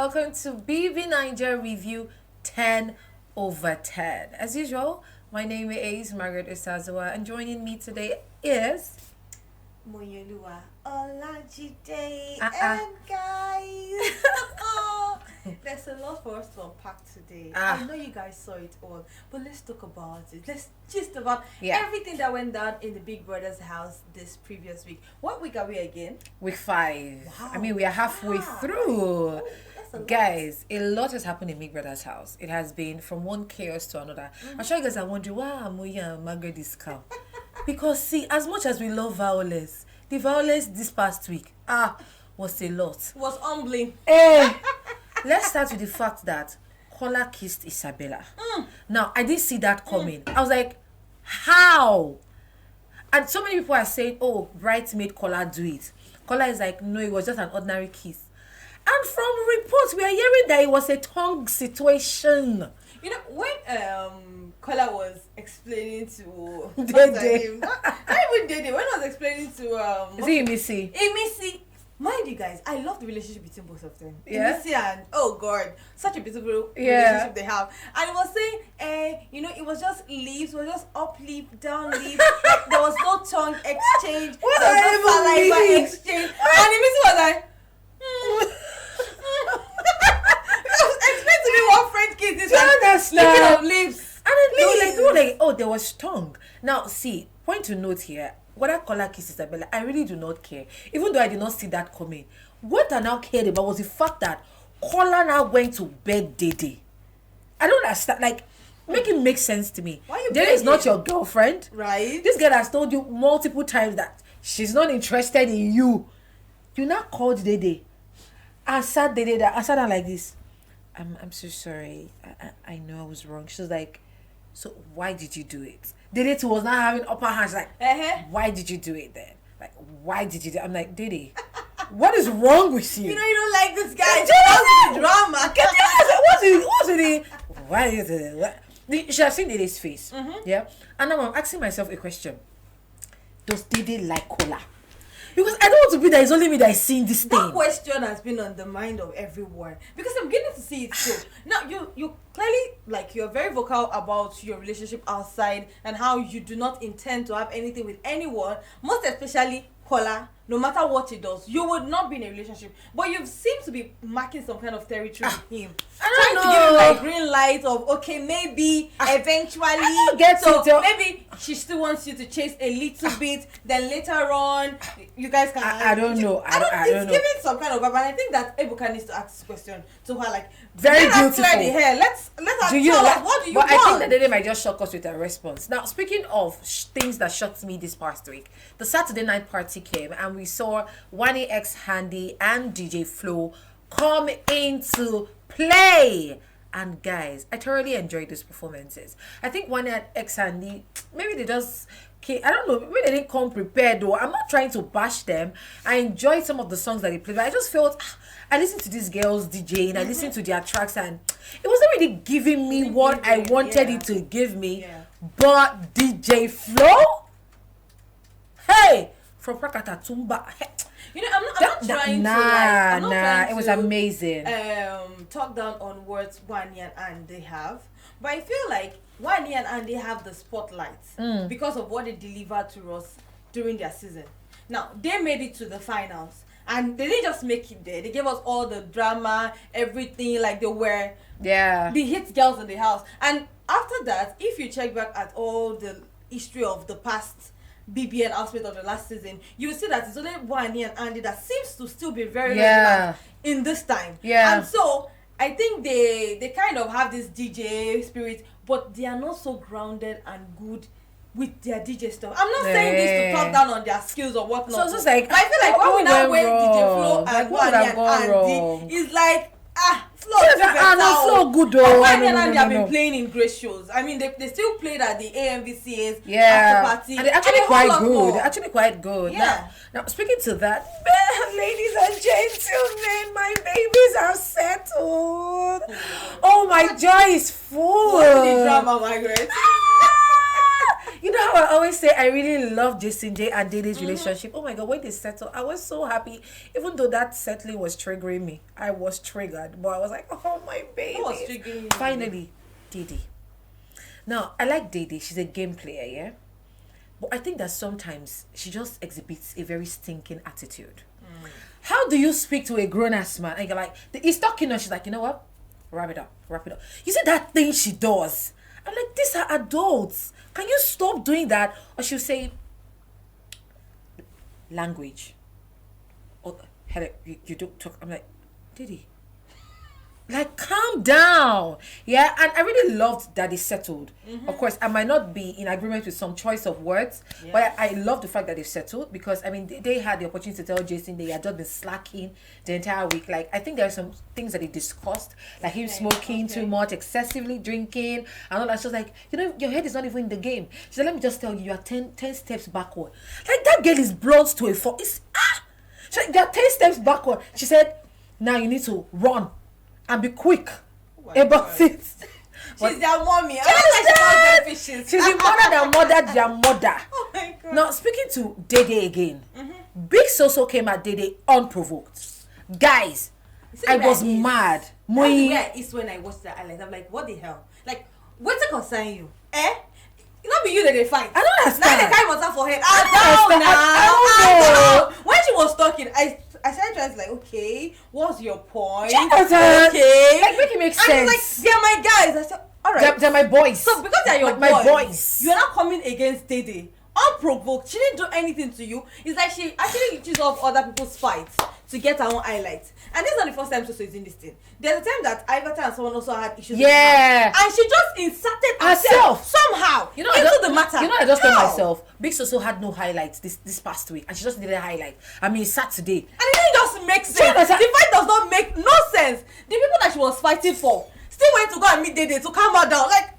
welcome to BBNaija Review 10 over 10. As usual, my name is Margaret Isazawa, and joining me today is... Moyelua Olajide and guys. There's a lot for us to unpack today. I know you guys saw it all, but let's talk about it. Let's gist about everything that went down in the Big Brother's house this previous week. What week are we again? Week 5. Wow. I mean, we are halfway through. Guys, a lot has happened in Big Brother's house. It has been from one chaos to another. I'm sure you guys are wondering why Amoya and Margaret is calm. Because see, as much as we love violence, the violence this past week was a lot. Was humbling. Let's start with the fact that Kola kissed Isabella. Now, I didn't see that coming. I was like, how? And so many people are saying, oh, bridesmaid Kola do it. Kola is like, no, it was just an ordinary kiss. And from reports, we are hearing that it was a tongue situation. You know, when Kola was explaining to... Dede. Not even Dede. When I was explaining to... Is it Imisi? Imisi. Mind you guys, I love the relationship between both of them. Yeah. Imisi and, oh God, such a beautiful relationship they have. And it was saying, it was just leaves, it was just up lip, down lip. Like, there was no tongue exchange. What there was no saliva exchange. And Imisi was like, explain to me what French kiss is like licking of lips. And then they were like, oh, there was tongue. Now, see, point to note here, whether Kola kisses Isabella, I really do not care. Even though I did not see that coming. What I now cared about was the fact that Kola now went to bed Dede. I don't understand. Like, make it make sense to me. Dede is not your girlfriend. Right. This girl has told you multiple times that she's not interested in you. You now called Dede and sat Dede and sat down like this. I'm so sorry. I know I was wrong. She was like, so why did you do it? Dede was not having upper hands. Like, why did you do it then? Like, why did you do it? I'm like, Dede, what is wrong with you? You know you don't like this guy. Just the drama. What's with it? Why is it? You should have seen Dede's face. Yeah? And now I'm asking myself a question. Does Dede like Kola? Because I don't want to be that it's only me that is seeing this thing. That question has been on the mind of everyone. Because I'm getting to see it too. Now, you clearly, like, you're very vocal about your relationship outside and how you do not intend to have anything with anyone, most especially Kola. No matter what he does, you would not be in a relationship. But you seem to be marking some kind of territory with him. I don't know. Trying to give him like green light of, okay, maybe, eventually. I don't get so it. maybe she still wants you to chase a little bit. Then later on, you guys can... I don't know. I don't know. It's giving some kind of vibe. And I think that Ebuka needs to ask this question to her. Like, very let beautiful. Us clear the hair. Let us tell us, what do you want? But I think that they might just shock us with a response. Now, speaking of things that shocked me this past week, the Saturday night party came and we saw Wani X Handy and DJ Flo come into play. And guys, I thoroughly enjoyed those performances. I think Wani X Handy, maybe they just came, I don't know, maybe they didn't come prepared though. I'm not trying to bash them. I enjoyed some of the songs that they played, but I just felt I listened to these girls DJing, I listened to their tracks, and it wasn't really giving me what I wanted it to give me. But DJ Flo, hey, from Prakata Tumba, you know, I'm not trying to it was amazing. Talk down on words Wani and Andy have, but I feel like Wani and Andy have the spotlight because of what they delivered to us during their season. Now they made it to the finals, and they didn't just make it there. They gave us all the drama, everything. Like, they were the hit girls in the house. And after that, if you check back at all the history of the past BBN outfit of the last season, you will see that it's only Wani and Andy that seems to still be very relevant in this time. And so I think they kind of have this DJ spirit, but they are not so grounded and good with their DJ stuff. I'm not saying this to talk down on their skills or whatnot. So it's just like, but I feel like when we now went DJ Flo and Wani and Andy, it's like, Flo good though. Wani and Andy have been playing in great shows. I mean, they still played at the AMVCA's after party. And they're actually quite good. They're actually quite good. Yeah. Now, speaking to that, ladies and gentlemen, my babies are settled. Oh, my joy is full. What the drama, Margaret? You know how I always say I really love Jason J and Dede's relationship. Oh my god, when they settled, I was so happy. Even though that settling was triggering me, I was triggered. But I was like, oh my baby. Who was triggering you? Finally, Dede. Now, I like Dede. She's a game player, yeah? But I think that sometimes she just exhibits a very stinking attitude. How do you speak to a grown-ass man and you're like, he's talking and she's like, you know what? Wrap it up. You see that thing she does? I'm like, these are adults. Can you stop doing that? Or she'll say, language. Oh, Heather, you don't talk. I'm like, Dede. Like, calm down. Yeah, and I really loved that they settled. Of course, I might not be in agreement with some choice of words, but I love the fact that they settled because, I mean, they had the opportunity to tell Jason they had just been slacking the entire week. Like, I think there are some things that they discussed, like him smoking too much, excessively drinking, and all that. She was like, you know, your head is not even in the game. She said, let me just tell you, you are 10 steps backward. Like, that girl is blunt to a fault. She said, you are 10 steps backward. She said, now you need to run and be quick about it. She's their mommy. She's the mother that mothered their mother. Oh my god. Now, speaking to Dede again, Big Soso came at Dede unprovoked. Guys, I was mad. It's when I watched that highlight. I'm like, what the hell? Like, what's it concern you? It not be you that they fight. I don't understand. Now they carry water for head. I don't know. When she was talking, I started trying to like, okay, what's your point? Jonathan, okay. like, make it make sense. And he's like, they're my guys. I said, alright. They're my boys. So because they're your my boys. you're not coming against Dede. Unprovoked. She didn't do anything to you. It's like she actually uses off other people's fights to get her own highlights. And this is not the first time Soso is in this thing. There's a time that Ivata and someone also had issues with her. And she just inserted herself somehow into the matter. You know, I just told myself, Big Soso had no highlights this past week. And she just needed a highlight. I mean, Saturday. And it didn't just make sense. The fight does not make no sense. The people that she was fighting for still went to go and meet Dede to calm her down. Like,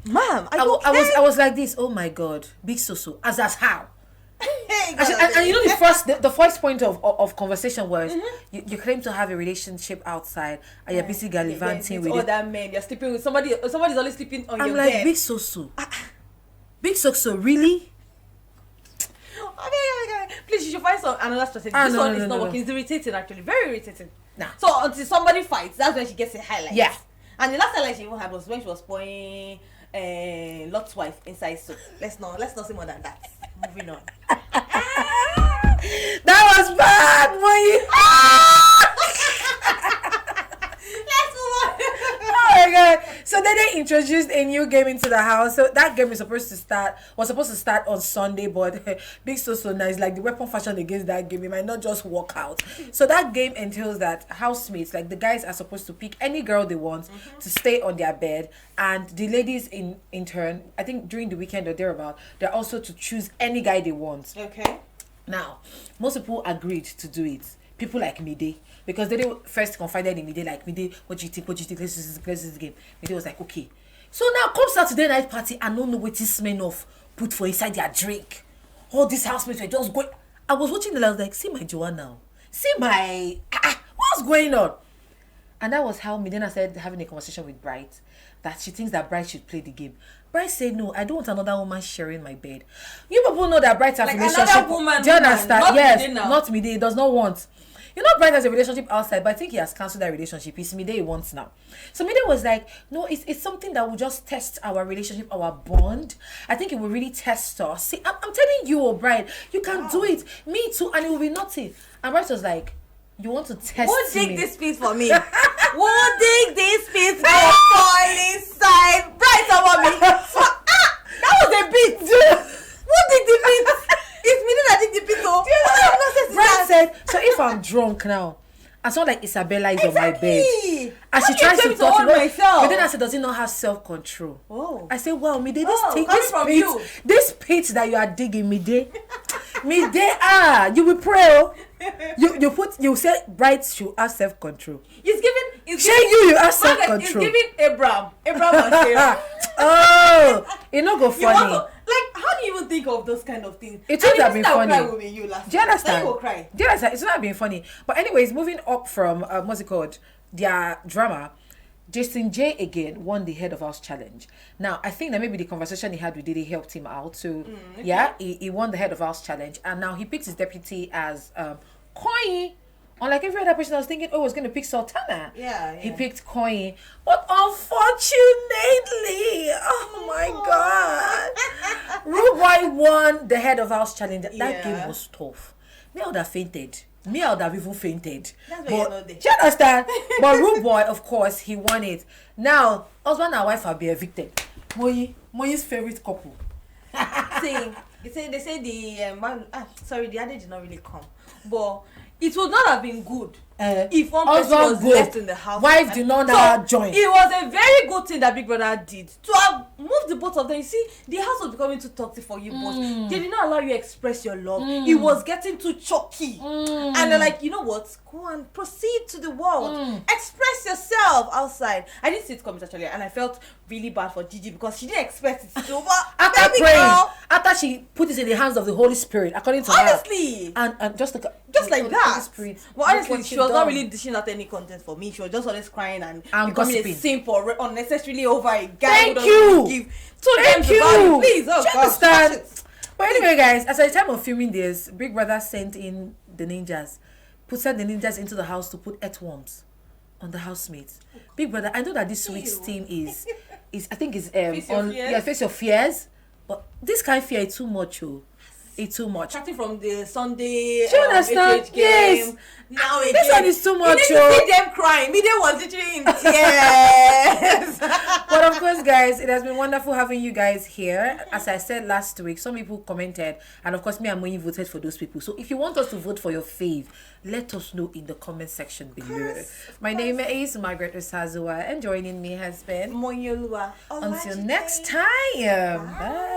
ma'am, I was like this. Oh my god, Big Soso, as how? and you know the first point of conversation was you claim to have a relationship outside and you're busy gallivanting with other men. You're sleeping with somebody's always sleeping on your bed. I'm like, Big Soso, Big Soso, really? Okay. Please, you should find another strategy. This one is not working. It's irritating, actually, very irritating. So until somebody fights, that's when she gets a highlight. Yeah. And the last highlight she even had was when she was pouring Lot's wife inside soup. Let's not say more than that. Moving on. That was bad, boy. Let's move on. Oh my god. So then they introduced a new game into the house. So that game was supposed to start on Sunday, but Big Soso now is like the weapon fashion against that game. It might not just work out. So that game entails that housemates, like the guys are supposed to pick any girl they want to stay on their bed, and the ladies in turn, I think during the weekend or thereabout, they're also to choose any guy they want. Okay. Now, most people agreed to do it. People like Mide, because they first confided in Mide, like, Mide, what do you think, let's this game. Mide was like, okay. So now come Saturday night party and don't know what this men of put for inside their drink. All these housemates were just going. I was watching the I was like, see my Joanna now. See my what's going on? And that was how Midena started having a conversation with Bright, that she thinks that Bright should play the game. Bright said, no, I don't want another woman sharing my bed. You people know that Bright has a relationship. Another woman, do you understand? not yes, Mide now. Not Mide. He does not want. You know, Bright has a relationship outside, but I think he has cancelled that relationship. It's Mide he wants now. So Mide was like, no, it's something that will just test our relationship, our bond. I think it will really test us. See, I'm telling you, Bright, you can do it. Me too, and it will be nothing. And Bright was like, you want to test Won't me? dig this piece for me. Won't dig this piece for fall inside. Bright about me. That was a bit. Won't dig the piece. It's me that dig the piece. Bright said, so if I'm drunk now, I sound like Isabella is on my bed. And she tries to talk to myself. But then I said, does he not have self-control? Oh. I said, well, Mide, this pit that you are digging, Mide, you will pray. You say Bright should have self-control. You have self-control. It's giving Abraham and Sarah. Oh, it not go funny. How do you even think of those kind of things? It would have been funny. Do you understand? Will cry. Do you understand? It's not being funny. But anyways, moving up from what's it called? Their drama. Jason J again won the Head of House challenge. Now, I think that maybe the conversation he had with Diddy helped him out. So, yeah, he won the Head of House challenge. And now he picked his deputy as Koi. Unlike every other person, I was thinking, oh, I was going to pick Sultana. Yeah. He picked Koi. But unfortunately, oh my God. Rude Boy won the Head of House challenge. That game was tough. Me, I would have fainted. Me, I would have even fainted. That's why you're not there. Do you understand? But Rude Boy, of course, he won it. Now, husband and wife have been evicted. Moyi's favorite couple. They say the man. The other did not really come, but it would not have been good if one person was left in the house. Wife did not now join. It was a very good thing that Big Brother did to have moved the both of them. You see, the house was becoming too toxic for you both. They did not allow you to express your love. It was getting too choky. And they're like, you know what? Go and proceed to the world. Express yourself outside. I didn't see it coming actually, and I felt really bad for Gigi because she didn't expect it to. After praying, after she put it in the hands of the Holy Spirit, according to honestly, her. And just like that. Spirit, well, honestly, she was not really dishing out any content for me. She was just always crying and becoming a simp or unnecessarily over a guy who doesn't give two times about it. Please, oh God. But anyway, guys, as at the time of filming this, Big Brother sent in the ninjas, sent the ninjas into the house to put earthworms on the housemates. Big Brother, I know that this week's team is I think is Face Your Fears, but this kind of fear is too much, It's too much. Starting from the Sunday do you understand? Game. Yes. Now again. This one is too much. You need to see them crying. Mide was literally in tears. But of course, guys, it has been wonderful having you guys here. As I said last week, some people commented, and of course, me and Moyi voted for those people. So if you want us to vote for your fave, let us know in the comment section below. My name is Margaret Osazua, and joining me has been Moyolua. Until next time. Bye.